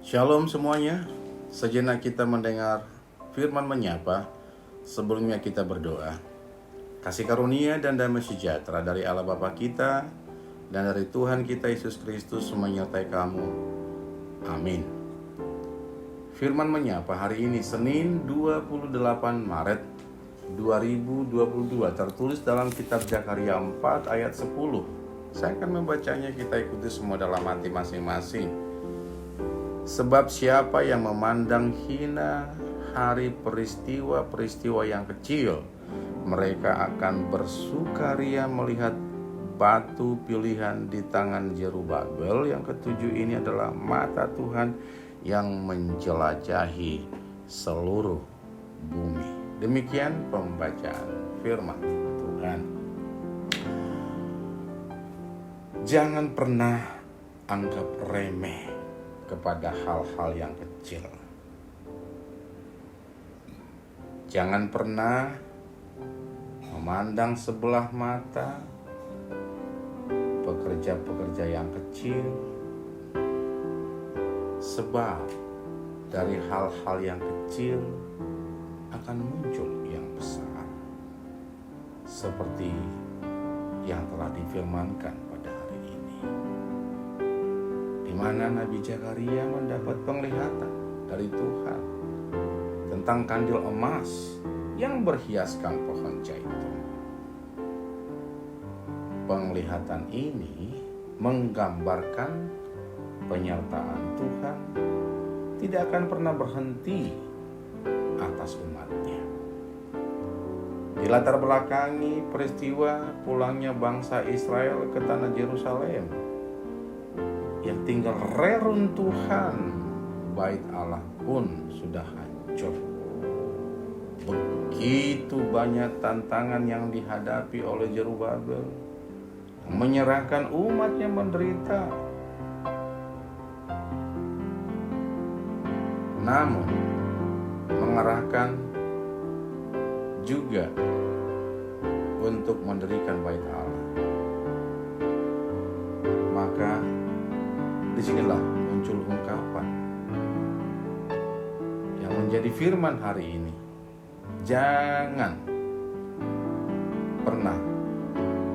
Shalom semuanya. Sejenak kita mendengar firman menyapa. Sebelumnya kita berdoa. Kasih karunia dan damai sejahtera dari Allah Bapa kita dan dari Tuhan kita Yesus Kristus menyertai kamu. Amin. Firman menyapa hari ini Senin 28 Maret 2022 tertulis dalam kitab Zakaria 4 ayat 10. Saya akan membacanya, kita ikuti semua dalam hati masing-masing. Sebab siapa yang memandang hina hari peristiwa-peristiwa yang kecil, mereka akan bersukaria melihat batu pilihan di tangan Zerubabel. Yang ketujuh ini adalah mata Tuhan yang menjelajahi seluruh bumi. Demikian pembacaan firman Tuhan. Jangan pernah anggap remeh kepada hal-hal yang kecil. Jangan pernah memandang sebelah mata pekerja-pekerja yang kecil, sebab dari hal-hal yang kecil akan muncul yang besar, seperti yang telah difirmankan pada hari ini, di mana Nabi Zakaria mendapat penglihatan dari Tuhan tentang kandil emas yang berhiaskan pohon zaitun. Penglihatan ini menggambarkan penyertaan Tuhan tidak akan pernah berhenti atas umatnya. Dilatar belakangi peristiwa pulangnya bangsa Israel ke tanah Yerusalem yang tinggal reruntuhan bait Allah pun sudah hancur. Begitu banyak tantangan yang dihadapi oleh Zerubabel, menyerahkan umatnya menderita. Namun mengarahkan juga untuk mendirikan bait Allah. Maka disinilah muncul ungkapan yang menjadi firman hari ini. Jangan pernah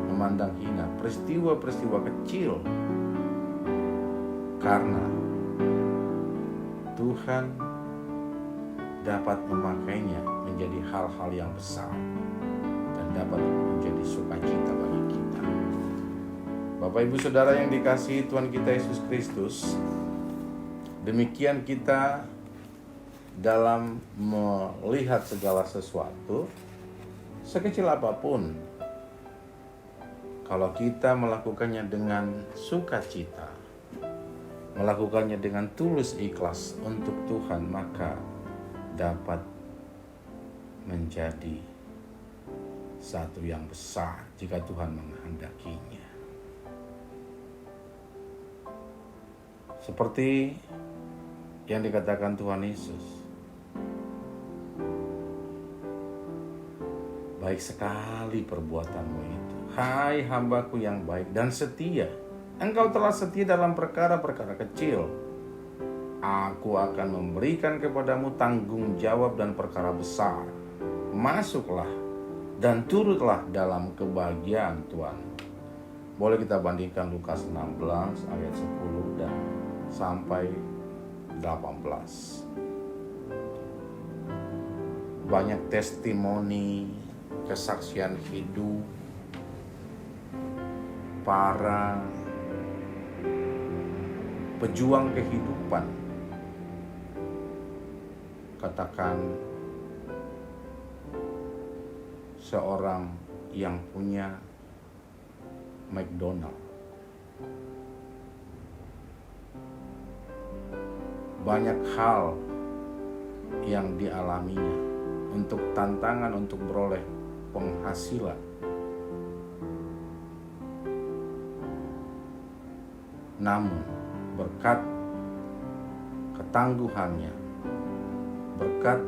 memandang hina peristiwa-peristiwa kecil, karena Tuhan dapat memakainya menjadi hal-hal yang besar dan dapat menjadi sukacita bagi kita. Bapak Ibu Saudara yang dikasihi Tuhan kita Yesus Kristus, demikian kita dalam melihat segala sesuatu, sekecil apapun, kalau kita melakukannya dengan sukacita, melakukannya dengan tulus ikhlas untuk Tuhan, maka dapat menjadi satu yang besar jika Tuhan menghendakinya. Seperti yang dikatakan Tuhan Yesus, baik sekali perbuatanmu itu, hai hambaku yang baik dan setia. Engkau telah setia dalam perkara-perkara kecil. Aku akan memberikan kepadamu tanggung jawab dan perkara besar. Masuklah dan turutlah dalam kebahagiaan Tuhan. Boleh kita bandingkan Lukas 16 ayat 10 dan sampai 18. Banyak testimoni, kesaksian hidup para pejuang kehidupan. Katakan seorang yang punya McDonald, banyak hal yang dialaminya untuk tantangan untuk beroleh penghasilan. Namun berkat ketangguhannya, berkat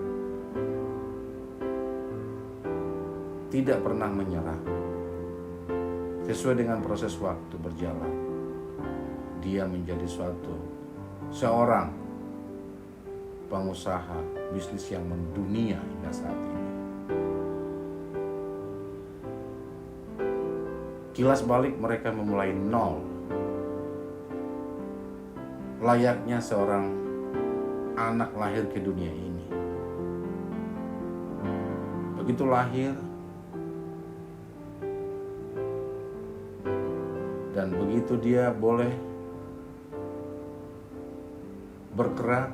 tidak pernah menyerah, sesuai dengan proses waktu berjalan, dia menjadi seorang pengusaha bisnis yang mendunia hingga saat ini. Kilas balik mereka memulai nol, layaknya seorang anak lahir ke dunia ini. Begitu lahir dan begitu dia boleh bergerak,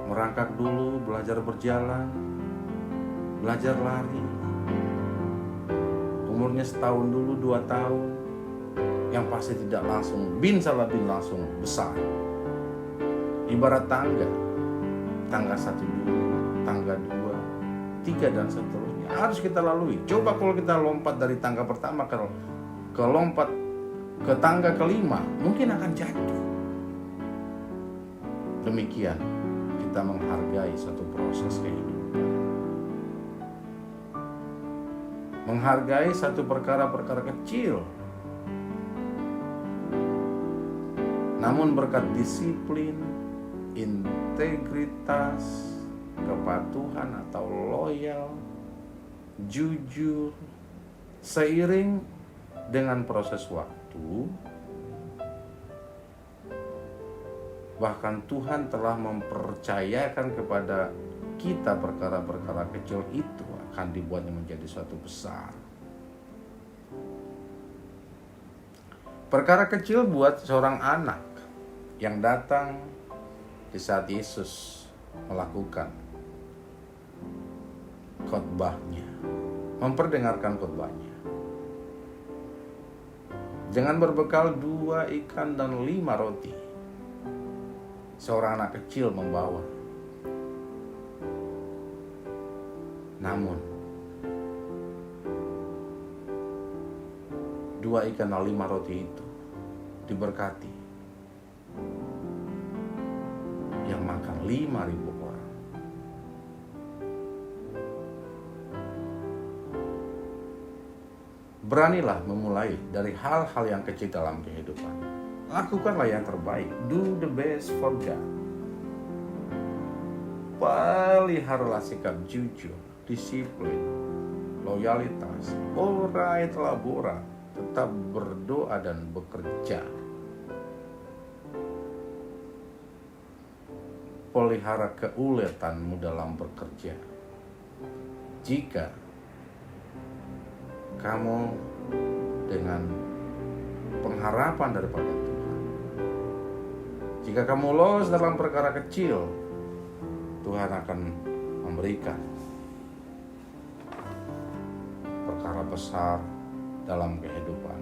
merangkak dulu, belajar berjalan, belajar lari. Umurnya setahun dulu, 2 tahun, yang pasti tidak langsung bin langsung besar. Ibarat tangga 1 dulu, tangga 2, 3 dan seterusnya harus kita lalui. Coba kalau kita lompat dari tangga pertama ke lompat ke tangga kelima, mungkin akan jatuh. Demikian kita menghargai satu proses kehidupan, menghargai satu perkara-perkara kecil, namun berkat disiplin, integritas, kepatuhan atau loyal, jujur, seiring dengan proses waktu, bahkan Tuhan telah mempercayakan kepada kita perkara-perkara kecil itu akan dibuatnya menjadi suatu besar. Perkara kecil buat seorang anak yang datang di saat Yesus melakukan khotbahnya, memperdengarkan khotbahnya. Dengan berbekal 2 ikan dan 5 roti, seorang anak kecil membawa. Namun 2 ikan dan 5 roti itu diberkati, yang makan 5.000 orang. Beranilah memulai dari hal-hal yang kecil dalam kehidupan. Lakukanlah yang terbaik. Do the best for God. Peliharalah sikap jujur, disiplin, loyalitas, orai telabora, tetap berdoa dan bekerja. Pelihara keuletanmu dalam bekerja. Jika kamu dengan pengharapan daripada Tuhan, jika kamu lolos dalam perkara kecil, Tuhan akan memberikan perkara besar dalam kehidupan.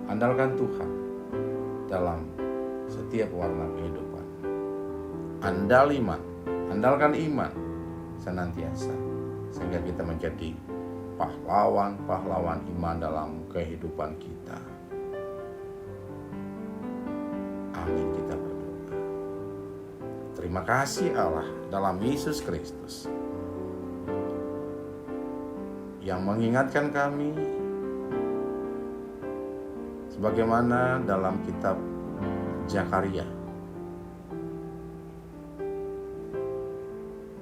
Andalkan Tuhan dalam setiap warna kehidupan. Andalkan iman senantiasa, sehingga kita menjadi pahlawan iman dalam kehidupan kita. Amin, kita berdoa. Terima kasih Allah dalam Yesus Kristus yang mengingatkan kami sebagaimana dalam kitab Zakaria,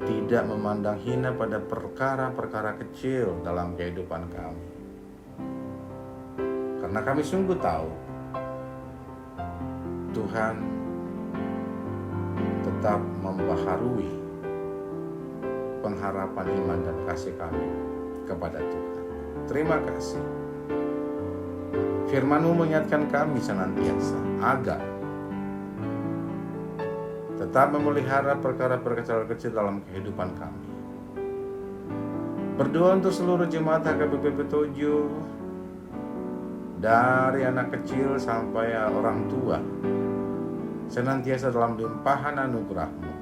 tidak memandang hina pada perkara-perkara kecil dalam kehidupan kami. Karena kami sungguh tahu Tuhan tetap membaharui pengharapan iman dan kasih kami kepada Tuhan. Terima kasih. Firman-Mu mengingatkan kami senantiasa agar tetap memelihara perkara-perkara kecil dalam kehidupan kami. Berdoa untuk seluruh jemaat HKBP Petojo, dari anak kecil sampai orang tua, senantiasa dalam limpahan anugerah-Mu.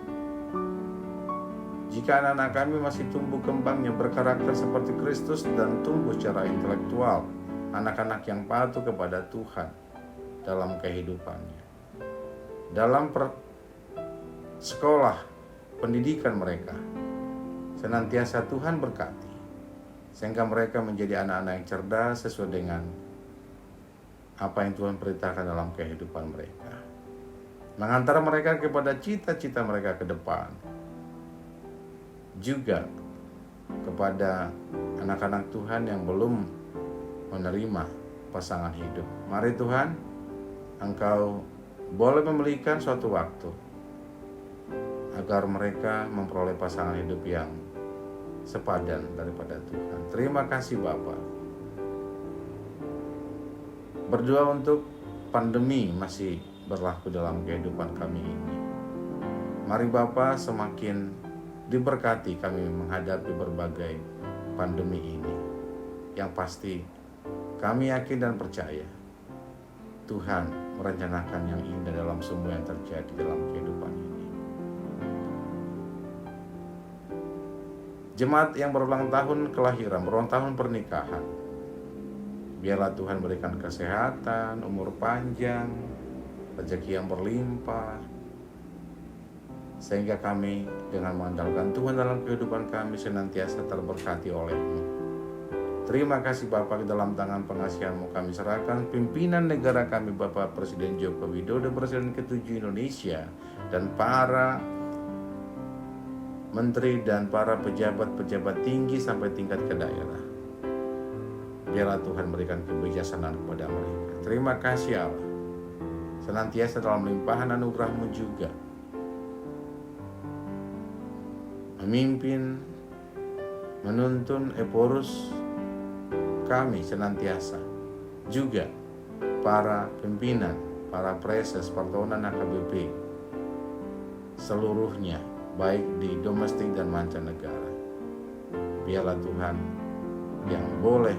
Jika anak-anak kami masih tumbuh kembangnya berkarakter seperti Kristus dan tumbuh secara intelektual, anak-anak yang patuh kepada Tuhan dalam kehidupannya, dalam sekolah, pendidikan mereka, senantiasa Tuhan berkati, sehingga mereka menjadi anak-anak yang cerdas sesuai dengan apa yang Tuhan perintahkan dalam kehidupan mereka. mengantar mereka kepada cita-cita mereka ke depan. Juga kepada anak-anak Tuhan yang belum menerima pasangan hidup. Mari Tuhan, Engkau boleh memberikan suatu waktu agar mereka memperoleh pasangan hidup yang sepadan daripada Tuhan. Terima kasih Bapa. Berdoa untuk pandemi masih berlaku dalam kehidupan kami ini. Mari Bapa, semakin diberkati kami menghadapi berbagai pandemi ini. Yang pasti kami yakin dan percaya Tuhan merencanakan yang indah dalam semua yang terjadi dalam kehidupan ini. Jemaat yang berulang tahun kelahiran, berulang tahun pernikahan, biarlah Tuhan berikan kesehatan, umur panjang, rezeki yang berlimpah, sehingga kami dengan mengandalkan Tuhan dalam kehidupan kami senantiasa terberkati oleh-Mu. Terima kasih Bapa, dalam tangan pengasihan-Mu kami serahkan pimpinan negara kami Bapak Presiden Joko Widodo, Presiden ke-7 Indonesia, dan para menteri dan para pejabat-pejabat tinggi sampai tingkat ke daerah. Biarlah Tuhan berikan kebijaksanaan kepada mereka. Terima kasih Allah, senantiasa dalam limpahan anugerah-Mu juga memimpin, menuntun Eporus kami senantiasa, juga para pimpinan, para preses, partonan AKBP seluruhnya, baik di domestik dan mancanegara. Biarlah Tuhan yang boleh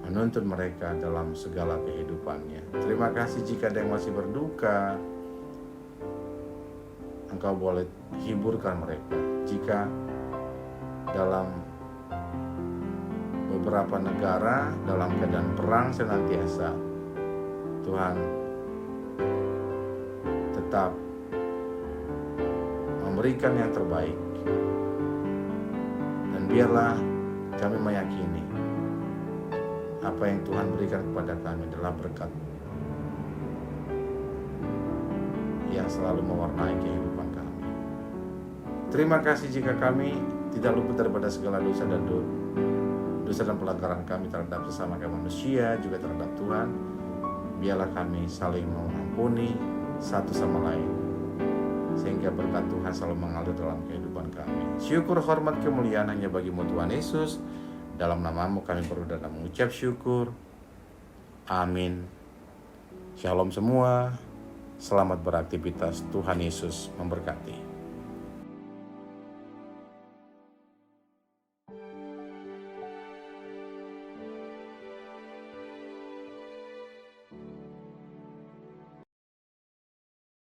menuntun mereka dalam segala kehidupannya. Terima kasih jika ada yang masih berduka, Engkau boleh hiburkan mereka. Jika dalam beberapa negara dalam keadaan perang senantiasa, Tuhan tetap memberikan yang terbaik. Dan biarlah kami meyakini apa yang Tuhan berikan kepada kami adalah berkat yang selalu mewarnai kehidupan kami. Terima kasih jika kami tidak luput daripada segala dosa dan pelanggaran kami terhadap sesama kami manusia, juga terhadap Tuhan. Biarlah kami saling mengampuni satu sama lain, sehingga berkat Tuhan selalu mengalir dalam kehidupan kami. Syukur, hormat, kemuliaan hanya bagi-Mu Tuhan Yesus. Dalam nama-Mu kami berdoa dan mengucap syukur. Amin. Shalom semua. Selamat beraktivitas. Tuhan Yesus memberkati.